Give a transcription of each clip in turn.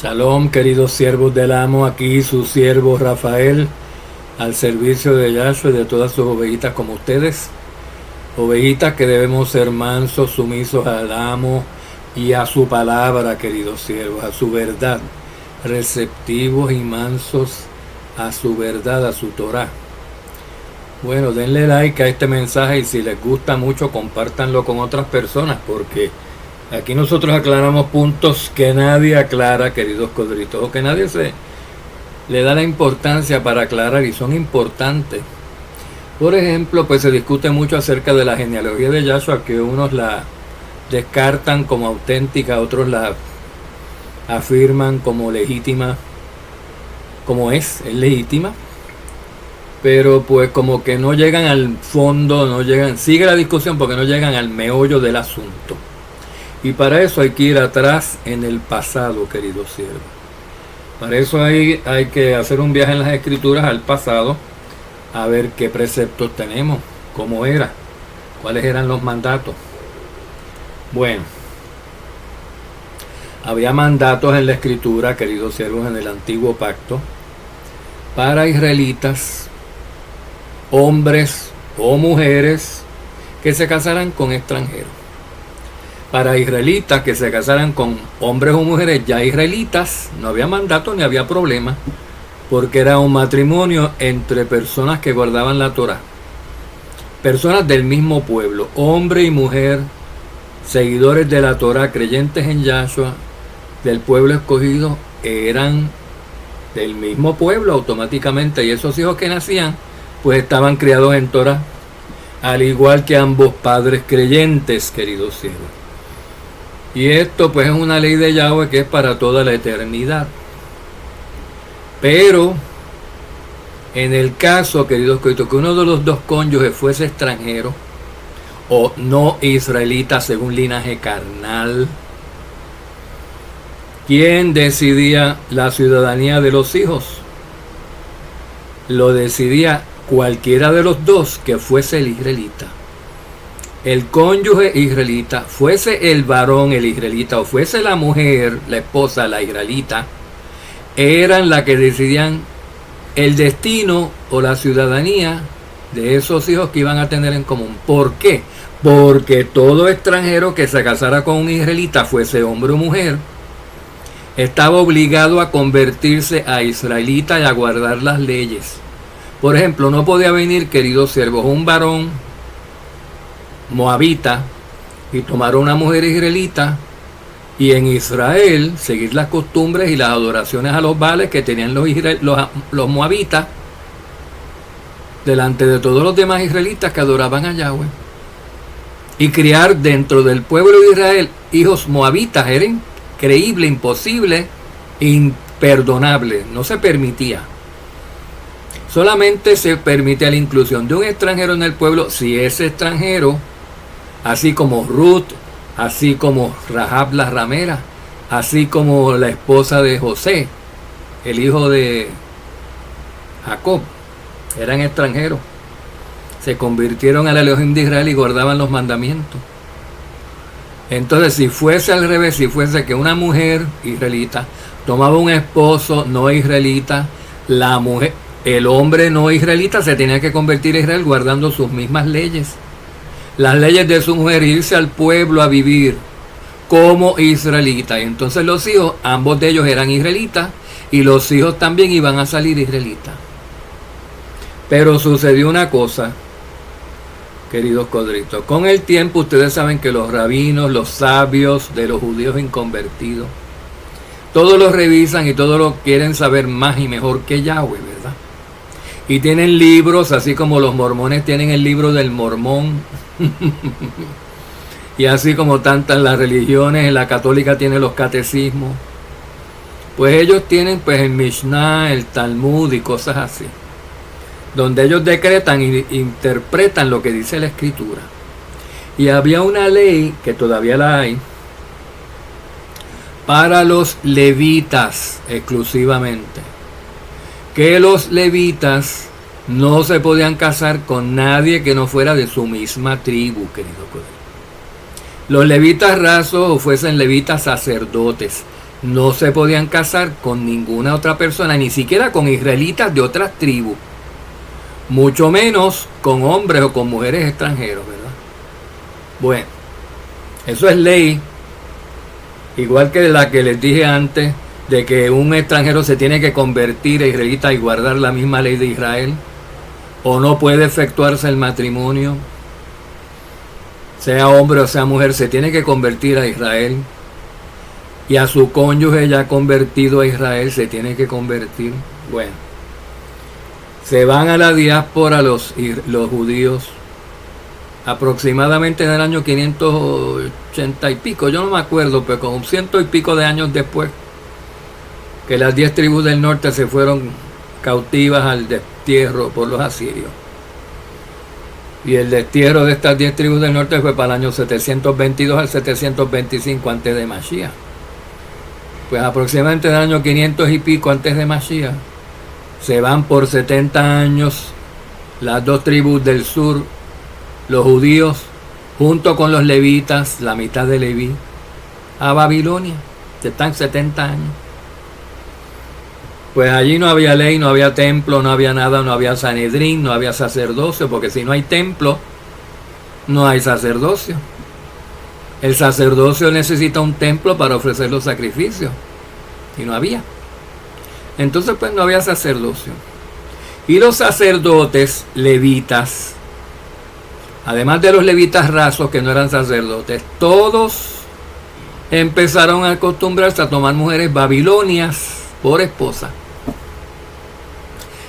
Shalom, queridos siervos del amo, aquí su siervo Rafael, al servicio de Yahshua y de todas sus ovejitas como ustedes. Ovejitas que debemos ser mansos, sumisos al amo y a su palabra, queridos siervos, a su verdad, receptivos y mansos a su verdad, a su Torah. Bueno, denle like a este mensaje y si les gusta mucho, compártanlo con otras personas, porque aquí nosotros aclaramos puntos que nadie aclara, queridos codritos, o que nadie le da la importancia para aclarar, y son importantes. Por ejemplo, pues se discute mucho acerca de la genealogía de Yahshua, que unos la descartan como auténtica, otros la afirman como legítima, como es legítima, pero pues como que no llegan al fondo, sigue la discusión porque no llegan al meollo del asunto. Y para eso hay que ir atrás en el pasado, queridos siervos. Para eso hay que hacer un viaje en las escrituras al pasado, a ver qué preceptos tenemos, cómo era, cuáles eran los mandatos. Bueno, había mandatos en la escritura, queridos siervos, en el antiguo pacto, para israelitas, hombres o mujeres que se casaran con extranjeros. Para israelitas que se casaran con hombres o mujeres ya israelitas, no había mandato ni había problema, porque era un matrimonio entre personas que guardaban la Torah. Personas del mismo pueblo, hombre y mujer, seguidores de la Torah, creyentes en Yahshua, del pueblo escogido, eran del mismo pueblo automáticamente, y esos hijos que nacían, pues estaban criados en Torah, al igual que ambos padres creyentes, queridos siervos. Y esto pues es una ley de Yahweh que es para toda la eternidad. Pero en el caso, queridos coitos, que uno de los dos cónyuges fuese extranjero o no israelita según linaje carnal, ¿quién decidía la ciudadanía de los hijos? Lo decidía cualquiera de los dos que fuese el israelita. El cónyuge israelita, fuese el varón el israelita o fuese la mujer, la esposa, la israelita, eran las que decidían el destino o la ciudadanía de esos hijos que iban a tener en común. ¿Por qué? Porque todo extranjero que se casara con un israelita, fuese hombre o mujer, estaba obligado a convertirse a israelita y a guardar las leyes. Por ejemplo, no podía venir, queridos siervos, un varón moabita y tomar una mujer israelita y en Israel seguir las costumbres y las adoraciones a los baales que tenían los moabitas delante de todos los demás israelitas que adoraban a Yahweh, y criar dentro del pueblo de Israel hijos moabitas. Era increíble, imposible, imperdonable, no se permitía. Solamente se permite la inclusión de un extranjero en el pueblo si ese extranjero, así como Ruth, así como Rahab la ramera, así como la esposa de José, el hijo de Jacob, eran extranjeros. Se convirtieron al Elohim de Israel y guardaban los mandamientos. Entonces, si fuese al revés, si fuese que una mujer israelita tomaba un esposo no israelita, el hombre no israelita se tenía que convertir a Israel guardando sus mismas leyes. Las leyes de su mujer, irse al pueblo a vivir como israelita. Y entonces los hijos, ambos de ellos eran israelitas, y los hijos también iban a salir israelitas. Pero sucedió una cosa, queridos codritos. Con el tiempo ustedes saben que los rabinos, los sabios de los judíos inconvertidos, todos lo revisan y todos lo quieren saber más y mejor que Yahweh, ¿verdad? Y tienen libros, así como los mormones tienen el libro del Mormón. Y así como tantas las religiones, la católica tiene los catecismos. Pues ellos tienen pues el Mishnah, el Talmud y cosas así, donde ellos decretan e interpretan lo que dice la escritura. Y había una ley, que todavía la hay, para los levitas exclusivamente, que los levitas no se podían casar con nadie que no fuera de su misma tribu, querido. Los levitas rasos o fuesen levitas sacerdotes, no se podían casar con ninguna otra persona, ni siquiera con israelitas de otras tribus, mucho menos con hombres o con mujeres extranjeros, ¿verdad? Bueno, eso es ley, igual que la que les dije antes, de que un extranjero se tiene que convertir a israelita y guardar la misma ley de Israel, o no puede efectuarse el matrimonio, sea hombre o sea mujer, se tiene que convertir a Israel, y a su cónyuge ya convertido a Israel se tiene que convertir. Bueno, se van a la diáspora los judíos aproximadamente en el año 580 y pico, yo no me acuerdo, pero con 100 y pico de años después que las 10 tribus del norte se fueron cautivas al destierro por los asirios. Y el destierro de estas 10 tribus del norte fue para el año 722 al 725 antes de Mashiach. Pues aproximadamente en el año 500 y pico antes de Mashiach se van por 70 años las 2 tribus del sur, los judíos, junto con los levitas, la mitad de Leví, a Babilonia. Están 70 años. Pues allí no había ley, no había templo, no había nada, no había Sanedrín, no había sacerdocio, porque si no hay templo, no hay sacerdocio. El sacerdocio necesita un templo para ofrecer los sacrificios, y no había. Entonces pues no había sacerdocio. Y los sacerdotes levitas, además de los levitas rasos que no eran sacerdotes, todos empezaron a acostumbrarse a tomar mujeres babilonias por esposa.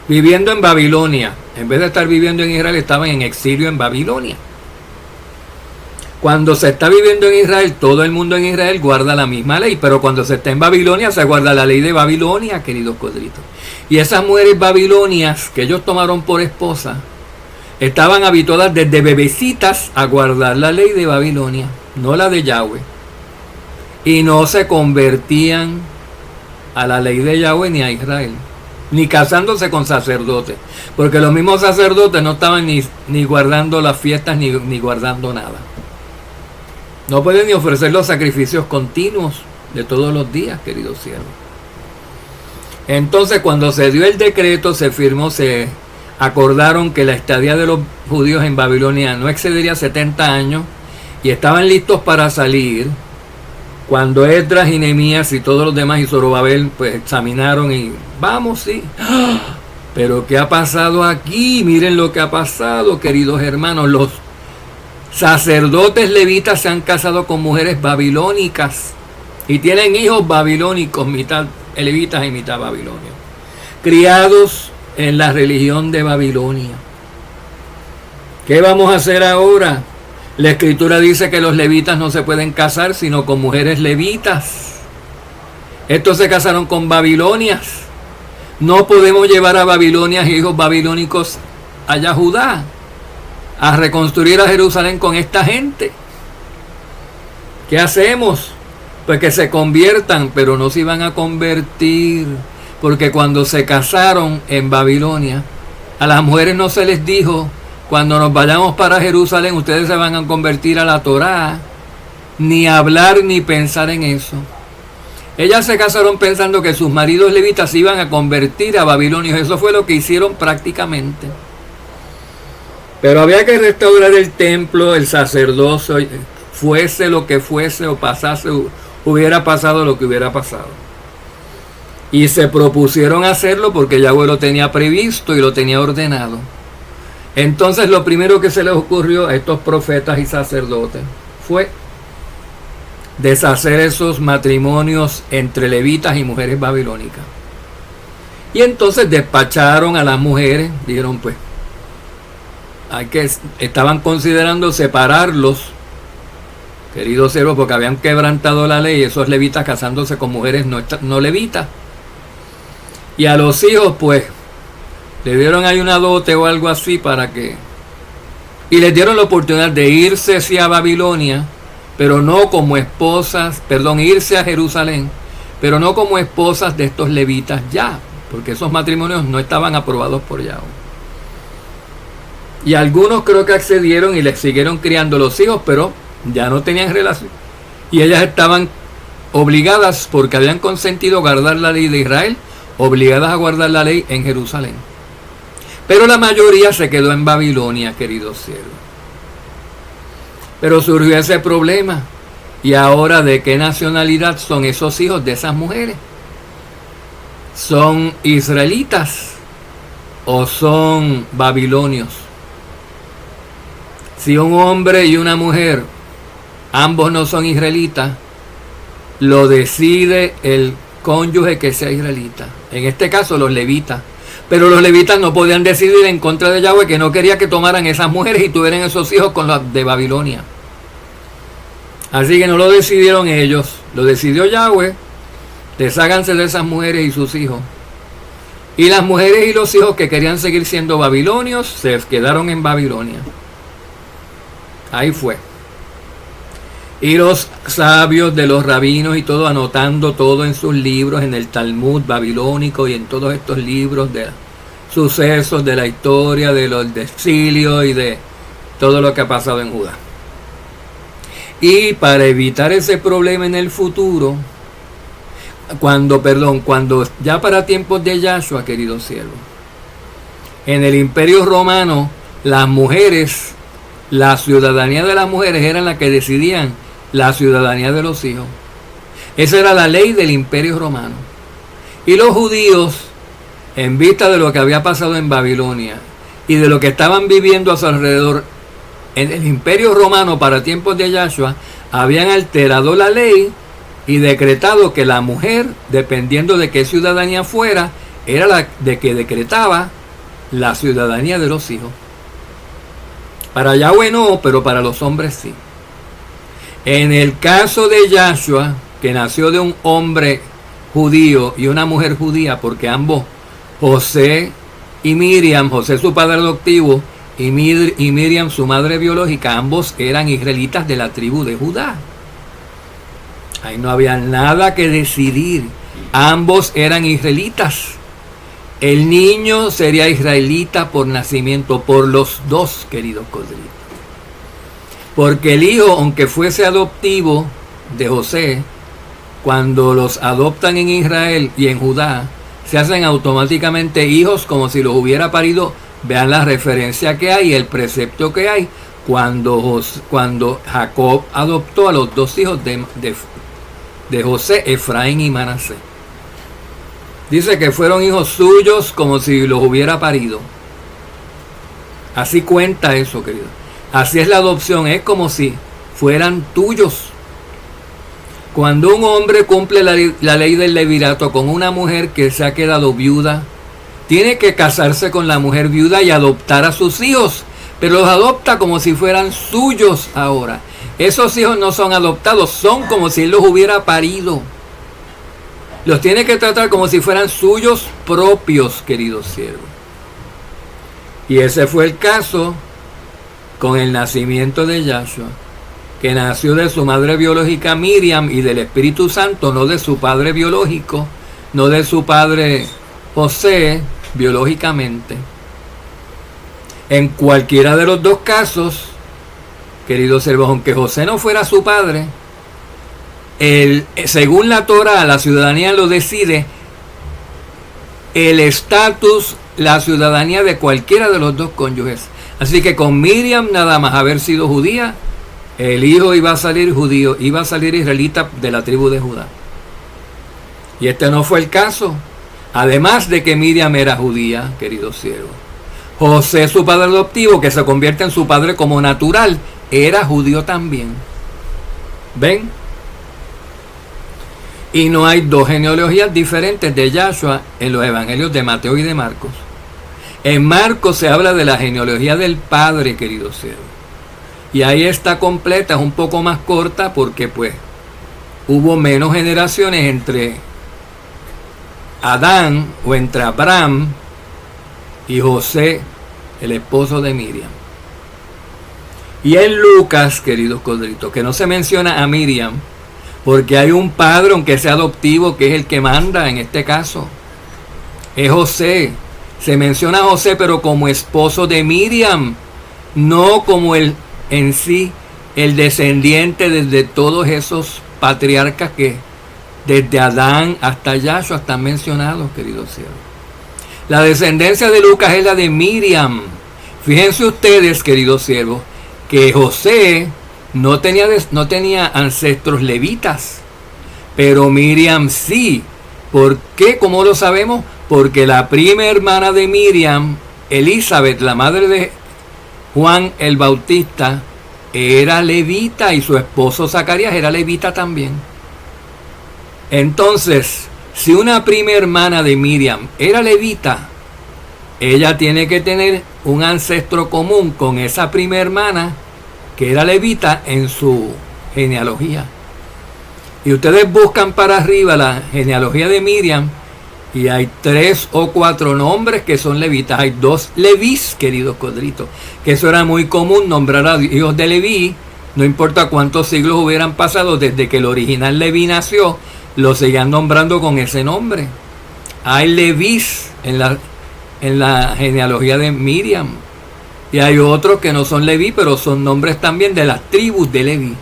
Viviendo en Babilonia, en vez de estar viviendo en Israel, estaban en exilio en Babilonia. Cuando se está viviendo en Israel, todo el mundo en Israel guarda la misma ley, pero cuando se está en Babilonia, se guarda la ley de Babilonia, queridos codritos. Y esas mujeres babilonias que ellos tomaron por esposa, estaban habituadas desde bebecitas a guardar la ley de Babilonia, no la de Yahweh. Y no se convertían a la ley de Yahweh ni a Israel, ni casándose con sacerdotes, porque los mismos sacerdotes no estaban ni guardando las fiestas ni guardando nada. No pueden ni ofrecer los sacrificios continuos de todos los días, queridos siervos. Entonces, cuando se dio el decreto, se firmó, se acordaron que la estadía de los judíos en Babilonia no excedería 70 años y estaban listos para salir. Cuando Esdras y Nehemías y todos los demás y Zorobabel pues examinaron y vamos, sí. Pero ¿qué ha pasado aquí? Miren lo que ha pasado, queridos hermanos. Los sacerdotes levitas se han casado con mujeres babilónicas y tienen hijos babilónicos, mitad levitas y mitad babilonios, criados en la religión de Babilonia. ¿Qué vamos a hacer ahora? La escritura dice que los levitas no se pueden casar sino con mujeres levitas. Estos se casaron con babilonias. No podemos llevar a Babilonia hijos babilónicos allá a Judá, a reconstruir a Jerusalén con esta gente. ¿Qué hacemos? Pues que se conviertan, pero no se iban a convertir, porque cuando se casaron en Babilonia, a las mujeres no se les dijo: cuando nos vayamos para Jerusalén, ustedes se van a convertir a la Torá, ni hablar ni pensar en eso. Ellas se casaron pensando que sus maridos levitas se iban a convertir a babilonios. Eso fue lo que hicieron prácticamente. Pero había que restaurar el templo, el sacerdocio, fuese lo que fuese o pasase, hubiera pasado lo que hubiera pasado. Y se propusieron hacerlo porque Yahweh lo tenía previsto y lo tenía ordenado. Entonces lo primero que se les ocurrió a estos profetas y sacerdotes fue deshacer esos matrimonios entre levitas y mujeres babilónicas. Y entonces despacharon a las mujeres, dijeron pues, estaban considerando separarlos, queridos siervos, porque habían quebrantado la ley, esos levitas casándose con mujeres no levitas. Y a los hijos pues le dieron ahí una dote o algo así y les dieron la oportunidad de irse hacia Babilonia, pero no como esposas, irse a Jerusalén, pero no como esposas de estos levitas ya, porque esos matrimonios no estaban aprobados por Yahweh. Y algunos creo que accedieron y les siguieron criando los hijos, pero ya no tenían relación. Y ellas estaban obligadas porque habían consentido guardar la ley de Israel, obligadas a guardar la ley en Jerusalén. Pero la mayoría se quedó en Babilonia, queridos siervos. Pero surgió ese problema. ¿Y ahora de qué nacionalidad son esos hijos de esas mujeres? ¿Son israelitas o son babilonios? Si un hombre y una mujer, ambos no son israelitas, lo decide el cónyuge que sea israelita. En este caso los levitas. Pero los levitas no podían decidir en contra de Yahweh, que no quería que tomaran esas mujeres y tuvieran esos hijos con los de Babilonia. Así que no lo decidieron ellos, lo decidió Yahweh. Desháganse de esas mujeres y sus hijos. Y las mujeres y los hijos que querían seguir siendo babilonios se quedaron en Babilonia. Ahí fue. Y los sabios de los rabinos y todo, anotando todo en sus libros, en el Talmud babilónico y en todos estos libros de sucesos de la historia, de los exilios y de todo lo que ha pasado en Judá. Y para evitar ese problema en el futuro, cuando ya para tiempos de Yahshua, queridos siervos, en el Imperio Romano, las mujeres, la ciudadanía de las mujeres eran las que decidían la ciudadanía de los hijos. Esa era la ley del Imperio Romano. Y los judíos, en vista de lo que había pasado en Babilonia y de lo que estaban viviendo a su alrededor en el Imperio Romano para tiempos de Yahshua, habían alterado la ley y decretado que la mujer, dependiendo de qué ciudadanía fuera, era la de que decretaba la ciudadanía de los hijos. Para Yahweh no, pero para los hombres sí. En el caso de Yahshua, que nació de un hombre judío y una mujer judía, porque ambos, José y Miriam, José su padre adoptivo y Miriam su madre biológica, ambos eran israelitas de la tribu de Judá. Ahí no había nada que decidir. Ambos eran israelitas. El niño sería israelita por nacimiento, por los dos, queridos codritos. Porque el hijo, aunque fuese adoptivo de José, cuando los adoptan en Israel y en Judá, se hacen automáticamente hijos como si los hubiera parido. Vean la referencia que hay, el precepto que hay, cuando Jacob adoptó a los dos hijos de José, Efraín y Manasés. Dice que fueron hijos suyos como si los hubiera parido. Así cuenta eso, querido. Así es la adopción, es como si fueran tuyos. Cuando un hombre cumple la ley del levirato con una mujer que se ha quedado viuda, tiene que casarse con la mujer viuda y adoptar a sus hijos, pero los adopta como si fueran suyos ahora. Esos hijos no son adoptados, son como si él los hubiera parido. Los tiene que tratar como si fueran suyos propios, queridos siervos. Y ese fue el caso con el nacimiento de Yahshua, que nació de su madre biológica Miriam y del Espíritu Santo, no de su padre biológico, no de su padre José biológicamente. En cualquiera de los dos casos, queridos siervos, aunque José no fuera su padre, según la Torah, la ciudadanía lo decide el estatus, la ciudadanía de cualquiera de los dos cónyuges. Así que con Miriam, nada más haber sido judía, el hijo iba a salir judío, iba a salir israelita de la tribu de Judá. Y este no fue el caso. Además de que Miriam era judía, queridos siervos, José, su padre adoptivo, que se convierte en su padre como natural, era judío también. ¿Ven? Y no hay dos genealogías diferentes de Yahshua en los evangelios de Mateo y de Marcos. En Marcos se habla de la genealogía del padre, queridos siervos. Y ahí está completa, es un poco más corta porque pues hubo menos generaciones entre Adán o entre Abraham y José, el esposo de Miriam. Y en Lucas, queridos codritos, que no se menciona a Miriam, porque hay un padre, aunque sea adoptivo, que es el que manda en este caso. Es José. Se menciona a José, pero como esposo de Miriam, no como el en sí, el descendiente de todos esos patriarcas que Desde Adán hasta Yahshua están mencionados, queridos siervos. La descendencia de Lucas es la de Miriam. Fíjense ustedes, queridos siervos, que José no tenía ancestros levitas, pero Miriam sí. ¿Por qué? ¿Cómo lo sabemos? Porque la prima hermana de Miriam, Elizabeth, la madre de Juan el Bautista, era levita y su esposo Zacarías era levita también. Entonces, si una prima hermana de Miriam era levita, ella tiene que tener un ancestro común con esa prima hermana que era levita en su genealogía. Y ustedes buscan para arriba la genealogía de Miriam y hay 3 o 4 nombres que son levitas. Hay 2 Levís, queridos codritos, que eso era muy común, nombrar a hijos de Leví, no importa cuántos siglos hubieran pasado desde que el original Leví nació, lo seguían nombrando con ese nombre. Hay Levís en la genealogía de Miriam. Y hay otros que no son Leví, pero son nombres también de las tribus de Leví.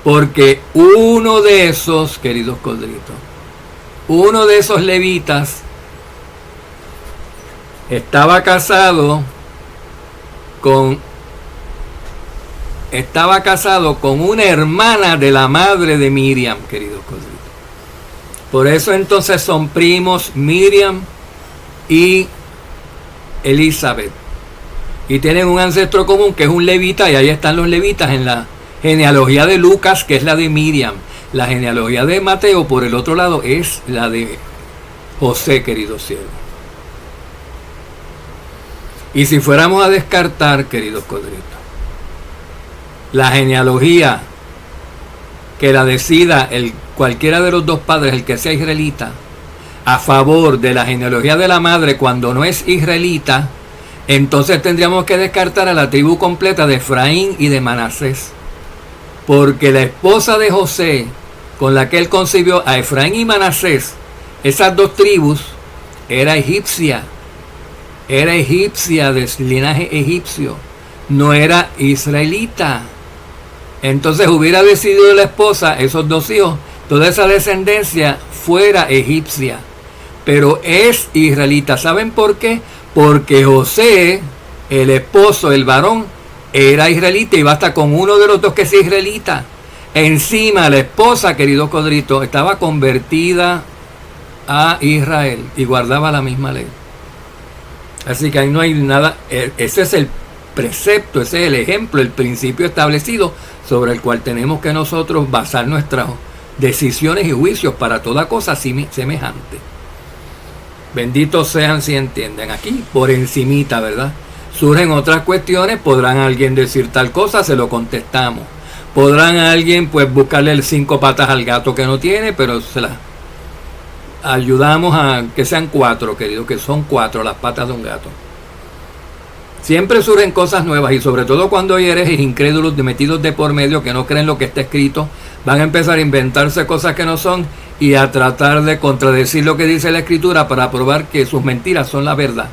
Porque uno de esos, queridos codritos, uno de esos levitas estaba casado con una hermana de la madre de Miriam, queridos codritos. Por eso entonces son primos Miriam y Elizabeth. Y tienen un ancestro común que es un levita, y ahí están los levitas en la genealogía de Lucas, que es la de Miriam. La genealogía de Mateo, por el otro lado, es la de José, queridos siervos. Y si fuéramos a descartar, queridos codritos, la genealogía que la decida cualquiera de los dos padres, el que sea israelita, a favor de la genealogía de la madre cuando no es israelita, entonces tendríamos que descartar a la tribu completa de Efraín y de Manasés. Porque la esposa de José, con la que él concibió a Efraín y Manasés, esas 2 tribus, era egipcia. Era egipcia, de linaje egipcio. No era israelita. Entonces hubiera decidido la esposa, esos 2 hijos, toda esa descendencia fuera egipcia. Pero es israelita. ¿Saben por qué? Porque José, el esposo, el varón, era israelita y basta con uno de los 2 que sea israelita. Encima la esposa, querido codrito, estaba convertida a Israel y guardaba la misma ley. Así que ahí no hay nada. Ese es el precepto, ese es el ejemplo, el principio establecido sobre el cual tenemos que nosotros basar nuestras decisiones y juicios para toda cosa semejante. Benditos sean si entienden. Aquí por encimita, ¿verdad? Surgen otras cuestiones, podrán alguien decir tal cosa, se lo contestamos. Podrán alguien pues buscarle 5 patas al gato que no tiene, pero se las ayudamos a que sean 4, querido, que son 4 las patas de un gato. Siempre surgen cosas nuevas y sobre todo cuando hay herejes incrédulos metidos de por medio que no creen lo que está escrito, van a empezar a inventarse cosas que no son y a tratar de contradecir lo que dice la escritura para probar que sus mentiras son la verdad.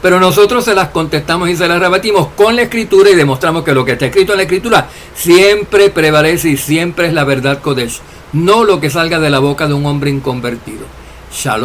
Pero nosotros se las contestamos y se las rebatimos con la escritura y demostramos que lo que está escrito en la escritura siempre prevalece y siempre es la verdad Kodesh, no lo que salga de la boca de un hombre inconvertido. Shalom.